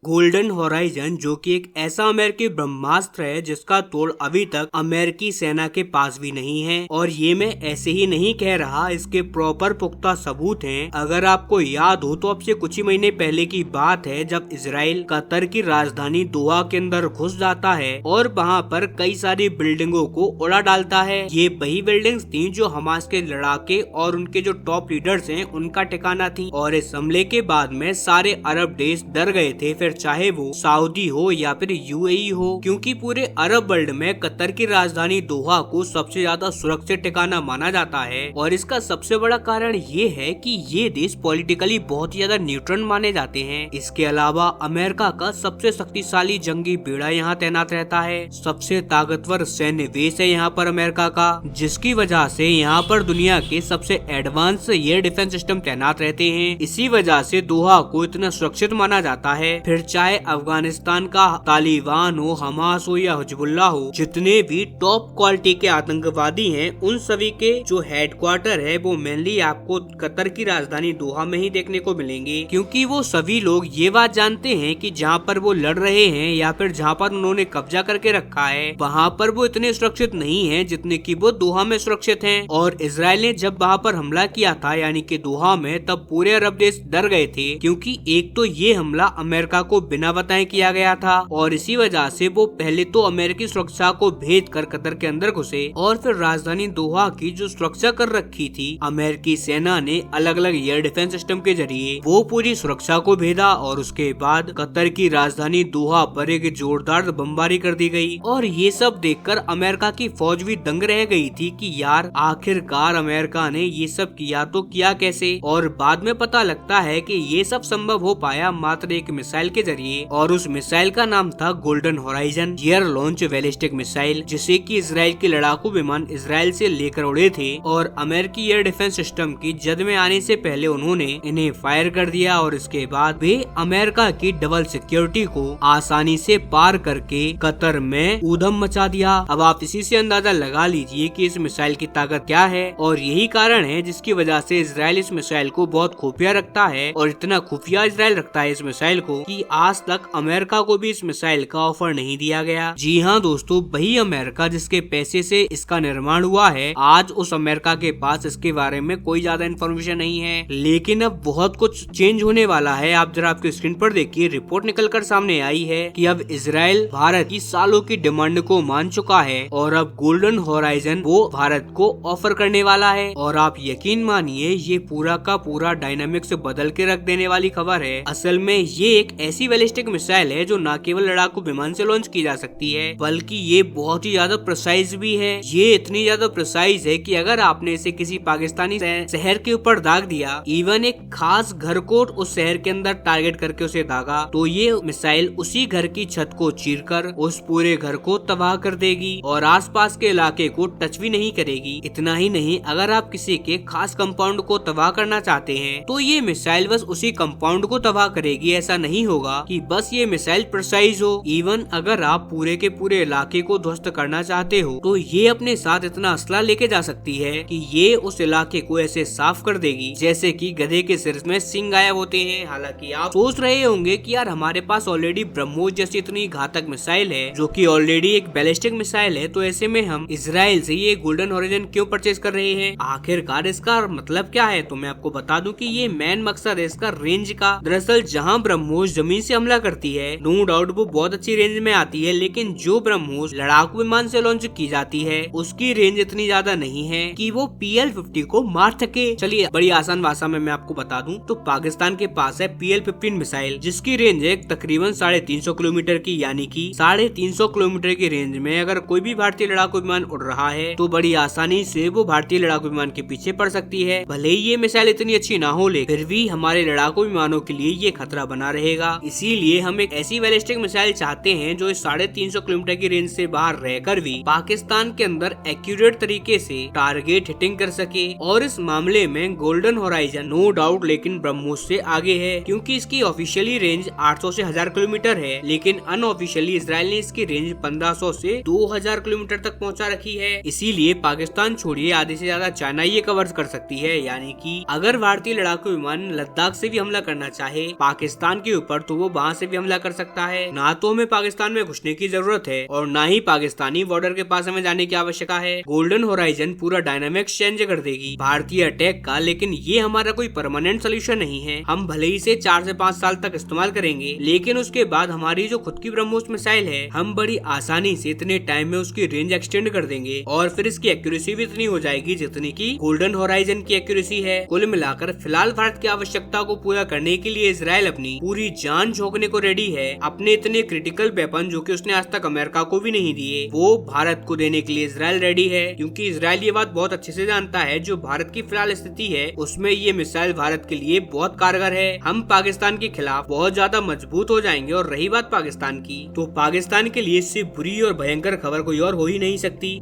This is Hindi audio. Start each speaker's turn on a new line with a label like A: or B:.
A: गोल्डन होराइजन जो कि एक ऐसा अमेरिकी ब्रह्मास्त्र है जिसका तोड़ अभी तक अमेरिकी सेना के पास भी नहीं है। और ये मैं ऐसे ही नहीं कह रहा, इसके प्रॉपर पुख्ता सबूत हैं। अगर आपको याद हो तो अब से कुछ ही महीने पहले की बात है जब इजराइल कतर की राजधानी दोहा के अंदर घुस जाता है और वहाँ पर कई सारी बिल्डिंगों को उड़ा डालता है। ये वही बिल्डिंग्स थी जो हमास के लड़ाके और उनके जो टॉप लीडर्स हैं उनका ठिकाना थी। और इस हमले के बाद में सारे अरब देश डर गए थे, फिर चाहे वो सऊदी हो या फिर यूएई हो, क्योंकि पूरे अरब वर्ल्ड में कतर की राजधानी दोहा को सबसे ज्यादा सुरक्षित ठिकाना माना जाता है। और इसका सबसे बड़ा कारण ये है कि ये देश पॉलिटिकली बहुत ही ज्यादा न्यूट्रल माने जाते हैं। इसके अलावा अमेरिका का सबसे शक्तिशाली जंगी बेड़ा यहाँ तैनात रहता है, सबसे ताकतवर सैन्य बेस है यहाँ पर अमेरिका का, जिसकी वजह से यहाँ पर दुनिया के सबसे एडवांस एयर डिफेंस सिस्टम तैनात रहते हैं। इसी वजह से दोहा को इतना सुरक्षित माना जाता है। फिर चाहे अफगानिस्तान का तालिबान हो, हमास हो या हिजबुल्लाह हो, जितने भी टॉप क्वालिटी के आतंकवादी हैं उन सभी के जो हेडक्वार्टर है वो मेनली आपको कतर की राजधानी दोहा में ही देखने को मिलेंगे। क्योंकि वो सभी लोग ये बात जानते हैं कि जहाँ पर वो लड़ रहे हैं या फिर जहाँ पर उन्होंने कब्जा करके रखा है वहाँ पर वो इतने सुरक्षित नहीं है जितने की वो दोहा में सुरक्षित हैं। और इसराइल ने जब वहाँ पर हमला किया था यानी कि दोहा में, तब पूरे अरब देश डर गए थे, क्योंकि एक तो ये हमला अमेरिका को बिना बताए किया गया था और इसी वजह से वो पहले तो अमेरिकी सुरक्षा को भेद कर कतर के अंदर घुसे और फिर राजधानी दोहा की जो सुरक्षा कर रखी थी अमेरिकी सेना ने अलग अलग एयर डिफेंस सिस्टम के जरिए वो पूरी सुरक्षा को भेदा। और उसके बाद कतर की राजधानी दोहा पर एक जोरदार बमबारी कर दी गई। और ये सब देखकर अमेरिका की फौज भी दंग रह गई थी कि यार आखिरकार अमेरिका ने ये सब किया तो किया कैसे। और बाद में पता लगता है कि ये सब संभव हो पाया मात्र एक मिसाइल के जरिए, और उस मिसाइल का नाम था golden horizon air launch ballistic missile, जिसे कि इजराइल के लड़ाकू विमान इजराइल से लेकर उड़े थे और अमेरिकी एयर डिफेंस सिस्टम की जद में आने से पहले उन्होंने इन्हें फायर कर दिया। और इसके बाद वे अमेरिका की डबल सिक्योरिटी को आसानी से पार करके कतर में ऊधम मचा दिया। अब आप इसी से अंदाजा लगा लीजिए कि इस मिसाइल की ताकत क्या है। और यही कारण है जिसकी वजह से इजराइल इस मिसाइल को बहुत खुफिया रखता है, और इतना खुफिया इजराइल रखता है इस मिसाइल को कि आज तक अमेरिका को भी इस मिसाइल का ऑफर नहीं दिया गया। जी हाँ दोस्तों, वही अमेरिका जिसके पैसे से इसका निर्माण हुआ है, आज उस अमेरिका के पास इसके बारे में कोई ज्यादा इन्फॉर्मेशन नहीं है। लेकिन अब बहुत कुछ चेंज होने वाला है। आप जरा आपकी स्क्रीन पर देखिए, रिपोर्ट निकलकर सामने आई है कि अब इजराइल भारत की सालों की डिमांड को मान चुका है और अब गोल्डन होराइजन वो भारत को ऑफर करने वाला है। और आप यकीन मानिए ये पूरा का पूरा डायनामिक्स बदल के रख देने वाली खबर है। असल में ये एक ऐसी बैलिस्टिक मिसाइल है जो न केवल लड़ाकू विमान से लॉन्च की जा सकती है बल्कि ये बहुत ही ज्यादा प्रिसाइज भी है। ये इतनी ज्यादा प्रिसाइज है कि अगर आपने इसे किसी पाकिस्तानी शहर के ऊपर दाग दिया, इवन एक खास घर को उस शहर के अंदर टारगेट करके उसे दागा, तो ये मिसाइल उसी घर की छत को चीरकर उस पूरे घर को तबाह कर देगी और आसपास के इलाके को टच भी नहीं करेगी। इतना ही नहीं, अगर आप किसी के खास कंपाउंड को तबाह करना चाहते हैं तो ये मिसाइल बस उसी कंपाउंड को तबाह करेगी। ऐसा नहीं होगा कि बस ये मिसाइल प्रिसाइज हो। इवन अगर आप पूरे के पूरे इलाके को ध्वस्त करना चाहते हो तो ये अपने साथ इतना असला लेके जा सकती है कि ये उस इलाके को ऐसे साफ कर देगी जैसे कि गधे के सिर में सिंग गायब होते हैं। हालांकि आप सोच रहे होंगे कि यार हमारे पास ऑलरेडी ब्रह्मोस जैसी इतनी घातक मिसाइल है जो कि ऑलरेडी एक बैलिस्टिक मिसाइल है, तो ऐसे में हम इजराइल से ये गोल्डन होराइजन क्यों परचेज कर रहे हैं? आखिरकार इसका मतलब क्या है? तो मैं आपको बता दूं कि ये मेन मकसद है इसका रेंज का। दरअसल जहां ब्रह्मोस जमीन से हमला करती है, नो डाउट वो बहुत अच्छी रेंज में आती है, लेकिन जो ब्रह्मोस लड़ाकू विमान से लॉन्च की जाती है उसकी रेंज इतनी ज्यादा नहीं है कि वो PL-50 को मार सके। चलिए बड़ी आसान भाषा में मैं आपको बता दूं तो पाकिस्तान के पास है PL-15 मिसाइल जिसकी रेंज है तकरीबन 350 किलोमीटर की, यानी कि 350 किलोमीटर की रेंज में अगर कोई भी भारतीय लड़ाकू विमान उड़ रहा है तो बड़ी आसानी से वो भारतीय लड़ाकू विमान के पीछे पड़ सकती है। भले ही ये मिसाइल इतनी अच्छी ना हो लेकिन फिर भी हमारे लड़ाकू विमानों के लिए ये खतरा बना रहेगा। इसीलिए हम एक ऐसी बैलिस्टिक मिसाइल चाहते हैं जो इस 350 किलोमीटर की रेंज से बाहर रहकर भी पाकिस्तान के अंदर एक्यूरेट तरीके से टारगेट हिटिंग कर सके। और इस मामले में गोल्डन होराइजन नो डाउट लेकिन ब्रह्मोस से आगे है, क्योंकि इसकी ऑफिशियली रेंज 800 से 1000 किलोमीटर है, लेकिन अनऑफिशियली इजराइल ने इसकी रेंज 1500 से 2000 किलोमीटर तक पहुंचा रखी है। इसीलिए पाकिस्तान छोड़िए आधे से ज्यादा चाइना ये कवर कर सकती है। यानी कि अगर भारतीय लड़ाकू विमान लद्दाख से भी हमला करना चाहे पाकिस्तान के ऊपर तो वो वहाँ से भी हमला कर सकता है। ना तो हमें पाकिस्तान में घुसने की जरूरत है और ना ही पाकिस्तानी बॉर्डर के पास हमें जाने की आवश्यकता है। गोल्डन होराइजन पूरा डायनामिक्स चेंज कर देगी भारतीय अटैक का, लेकिन ये हमारा कोई परमानेंट सोल्यूशन नहीं है। हम भले ही इसे 4 से 5 साल तक इस्तेमाल करेंगे, लेकिन उसके बाद हमारी जो खुद की ब्रह्मोस मिसाइल है, हम बड़ी आसानी से इतने टाइम में उसकी रेंज एक्सटेंड कर देंगे और फिर इसकी एक्यूरेसी भी इतनी हो जाएगी जितनी की गोल्डन होराइजन की एक्यूरेसी है। कुल मिलाकर फिलहाल भारत की आवश्यकता को पूरा करने के लिए इजराइल अपनी पूरी जान झोंकने को रेडी है। अपने इतने क्रिटिकल वेपन जो कि उसने आज तक अमेरिका को भी नहीं दिए, वो भारत को देने के लिए इजराइल रेडी है, क्योंकि इजराइल ये बात बहुत अच्छे से जानता है जो भारत की फिलहाल स्थिति है उसमें ये मिसाइल भारत के लिए बहुत कारगर है। हम पाकिस्तान के खिलाफ बहुत ज्यादा मजबूत हो जाएंगे। और रही बात पाकिस्तान की, तो पाकिस्तान के लिए इससे बुरी और भयंकर खबर कोई और हो ही नहीं सकती।